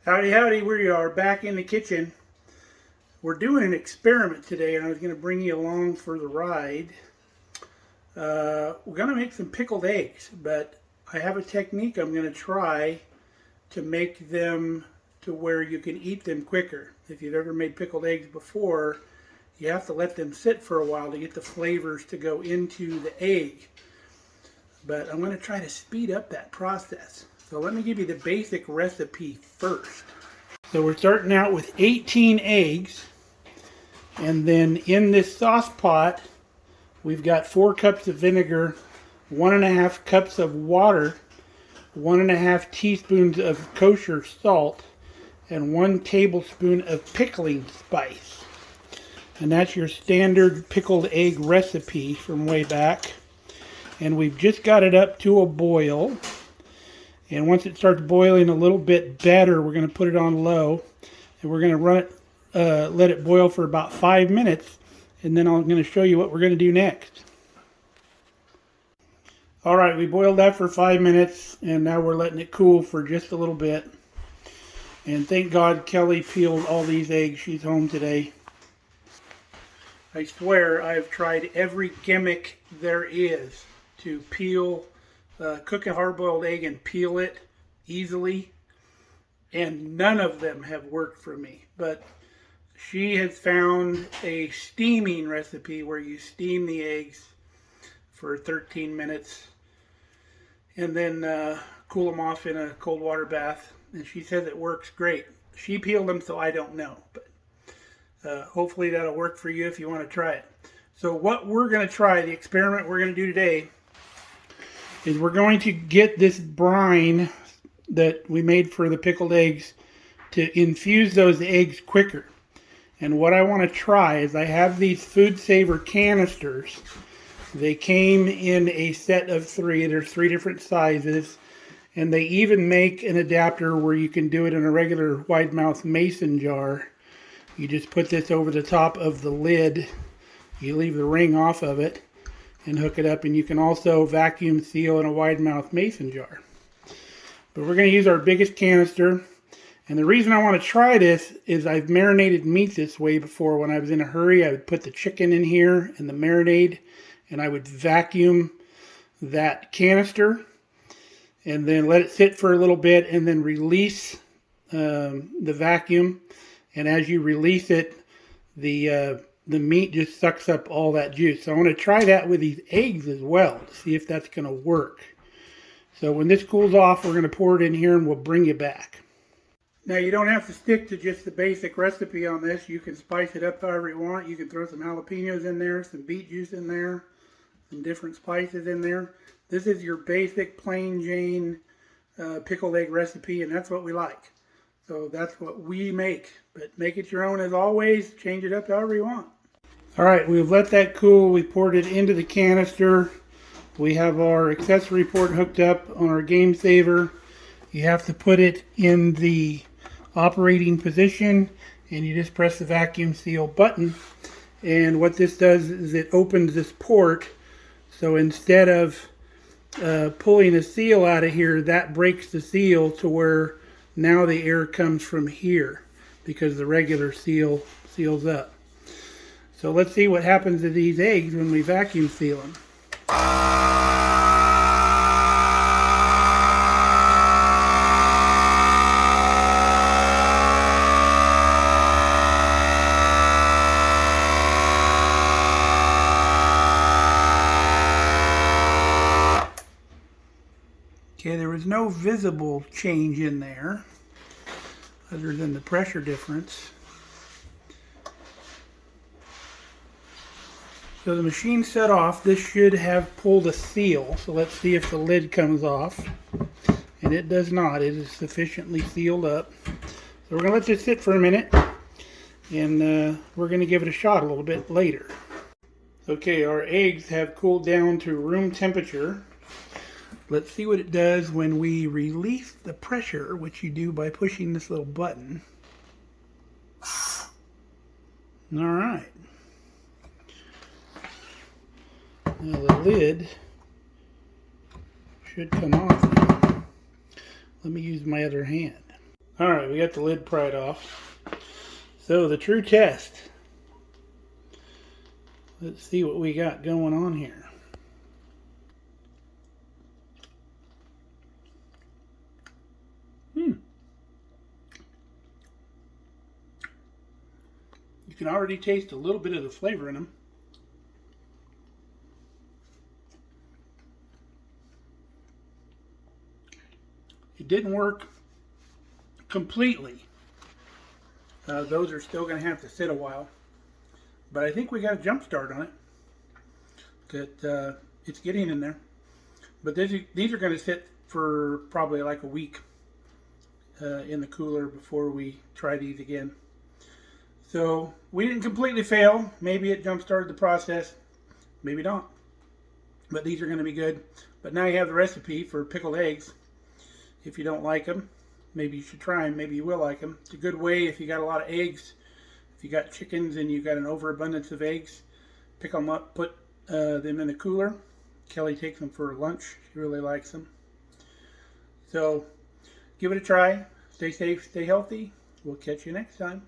Howdy, howdy, we are back in the kitchen. We're doing an experiment today, and I was going to bring you along for the ride. We're going to make some pickled eggs, but I have a technique I'm going to try to make them to where you can eat them quicker. If you've ever made pickled eggs before, you have to let them sit for a while to get the flavors to go into the egg. But I'm going to try to speed up that process. So let me give you the basic recipe first. So we're starting out with 18 eggs. And then in this sauce pot, we've got 4 cups of vinegar, 1.5 cups of water, 1.5 teaspoons of kosher salt, and 1 tablespoon of pickling spice. And that's your standard pickled egg recipe from way back. And we've just got it up to a boil. And once it starts boiling a little bit better, we're going to put it on low. And we're going to run it, let it boil for about 5 minutes. And then I'm going to show you what we're going to do next. Alright, we boiled that for 5 minutes. And now we're letting it cool for just a little bit. And thank God Kelly peeled all these eggs. She's home today. I swear I've tried every gimmick there is to peel, cook a hard-boiled egg and peel it easily, and none of them have worked for me. But she has found a steaming recipe where you steam the eggs for 13 minutes and then cool them off in a cold water bath, and she says it works great. She peeled them, so I don't know, but hopefully that'll work for you if you want to try it. So what we're going to try, the experiment we're going to do today, is we're going to get this brine that we made for the pickled eggs to infuse those eggs quicker. And what I want to try is I have these Food Saver canisters. They came in a set of 3. There's 3 different sizes. And they even make an adapter where you can do it in a regular wide mouth mason jar. You just put this over the top of the lid. You leave the ring off of it and hook it up, and you can also vacuum seal in a wide mouth mason jar. But we're going to use our biggest canister. And the reason I want to try this is I've marinated meat this way before. When I was in a hurry, I would put the chicken in here and the marinade, and I would vacuum that canister and then let it sit for a little bit and then release the vacuum. And as you release it, the meat just sucks up all that juice. So I want to try that with these eggs as well to see if that's going to work. So when this cools off, we're going to pour it in here and we'll bring you back. Now you don't have to stick to just the basic recipe on this. You can spice it up however you want. You can throw some jalapenos in there, some beet juice in there, some different spices in there. This is your basic plain Jane pickled egg recipe, and that's what we like. So that's what we make. But make it your own as always. Change it up however you want. Alright, we've let that cool. We poured it into the canister. We have our accessory port hooked up on our Game Saver. You have to put it in the operating position, and you just press the vacuum seal button. And what this does is it opens this port. So instead of pulling the seal out of here, that breaks the seal to where now the air comes from here because the regular seal seals up. So let's see what happens to these eggs when we vacuum seal them. Okay, there was no visible change in there other than the pressure difference. So the machine set off. This should have pulled a seal. So let's see if the lid comes off. And it does not. It is sufficiently sealed up. So we're going to let this sit for a minute. And we're going to give it a shot a little bit later. Okay, our eggs have cooled down to room temperature. Let's see what it does when we release the pressure, which you do by pushing this little button. Alright. Now the lid should come off now. Let me use my other hand. Alright, we got the lid pried off. So the true test. Let's see what we got going on here. You can already taste a little bit of the flavor in them. It didn't work completely. Those are still going to have to sit a while. But I think we got a jump start on it. That it's getting in there. But these are going to sit for probably like a week in the cooler before we try these again. So we didn't completely fail. Maybe it jump started the process. Maybe not. But these are going to be good. But now you have the recipe for pickled eggs. If you don't like them, maybe you should try them. Maybe you will like them. It's a good way if you got a lot of eggs. If you got chickens and you got an overabundance of eggs, pick them up, put them in the cooler. Kelly takes them for lunch. She really likes them. So give it a try. Stay safe, stay healthy. We'll catch you next time.